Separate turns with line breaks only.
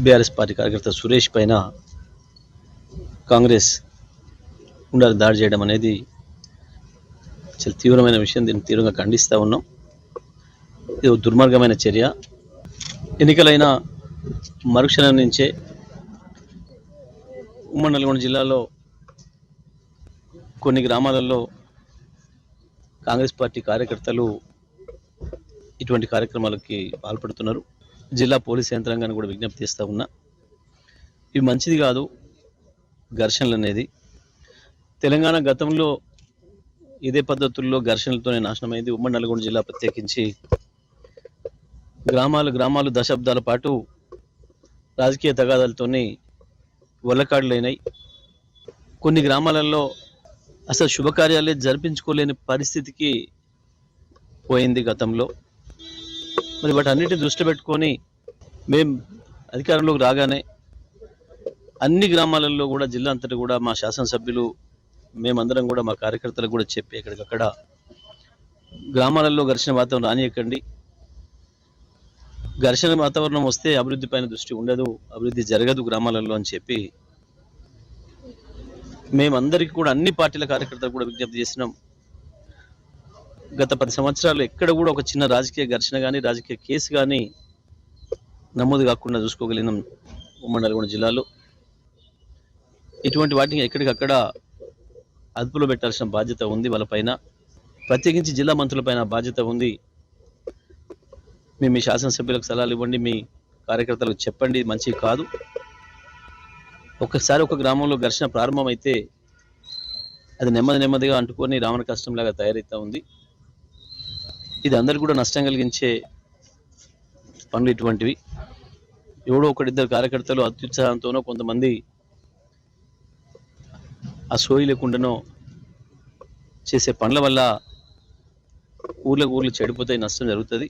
BRS party కార్యకర్త సురేష్ పైన కాంగ్రెస్ గుండాలు దాడి చేయడం అనేది చాలా తీవ్రమైన విషయం. దీన్ని తీవ్రంగా ఖండిస్తూ ఉన్నాం. ఇది దుర్మార్గమైన చర్య. ఎన్నికలైన మరుక్షణం నుంచే ఉమ్మడి నల్గొండ జిల్లాలో కొన్ని గ్రామాలలో కాంగ్రెస్ పార్టీ కార్యకర్తలు ఇటువంటి కార్యక్రమాలకి పాల్పడుతున్నారు. జిల్లా పోలీస్ యంత్రాంగాన్ని కూడా విజ్ఞప్తి చేస్తూ ఉన్నా, ఇవి మంచిది కాదు. ఘర్షణలు అనేది తెలంగాణ గతంలో ఇదే పద్ధతుల్లో ఘర్షణలతోనే నాశనమైంది. ఉమ్మడి నల్గొండ జిల్లా ప్రత్యేకించి గ్రామాలు దశాబ్దాల పాటు రాజకీయ తగాదాలతోని వల్లకాడులైనాయి. కొన్ని గ్రామాలలో అసలు శుభకార్యాలే జరిపించుకోలేని పరిస్థితికి పోయింది గతంలో. మరి వాటన్నిటిని దృష్టి పెట్టుకొని మేము అధికారంలోకి రాగానే అన్ని గ్రామాలలో కూడా జిల్లా అంతటా కూడా మా శాసనసభ్యులు మేమందరం కూడా మా కార్యకర్తలకు కూడా చెప్పి ఎక్కడికక్కడ గ్రామాలలో ఘర్షణ వాతావరణం రానియకండి, ఘర్షణ వాతావరణం వస్తే అభివృద్ధి పైన దృష్టి ఉండదు, అభివృద్ధి జరగదు గ్రామాలలో అని చెప్పి మేమందరికీ కూడా అన్ని పార్టీల కార్యకర్తలు కూడా విజ్ఞప్తి చేసినాం. గత 10 సంవత్సరాలు ఎక్కడ కూడా ఒక చిన్న రాజకీయ ఘర్షణ కానీ రాజకీయ కేసు కానీ నమోదు కాకుండా చూసుకోగలిగినాం ఉమ్మడి నల్గొండ జిల్లాలో. ఇటువంటి వాటిని ఎక్కడికక్కడ అదుపులో పెట్టాల్సిన బాధ్యత ఉంది వాళ్ళపైన, ప్రత్యేకించి జిల్లా మంత్రులపైన బాధ్యత ఉంది. మీ శాసనసభ్యులకు సలహాలు ఇవ్వండి, మీ కార్యకర్తలకు చెప్పండి, మంచిది కాదు. ఒక్కసారి ఒక గ్రామంలో ఘర్షణ ప్రారంభమైతే అది నెమ్మదిగా అంటుకొని రావణ కష్టంలాగా తయారవుతూ ఉంది. ఇది అందరికీ కూడా నష్టం కలిగించే పనులు ఇటువంటివి. ఎవడో ఒకటిద్దరు కార్యకర్తలు అత్యుత్సాహంతోనో కొంతమంది ఆ సోయి లేకుండానో చేసే పనుల వల్ల ఊర్లు చెడిపోతాయి, నష్టం జరుగుతుంది.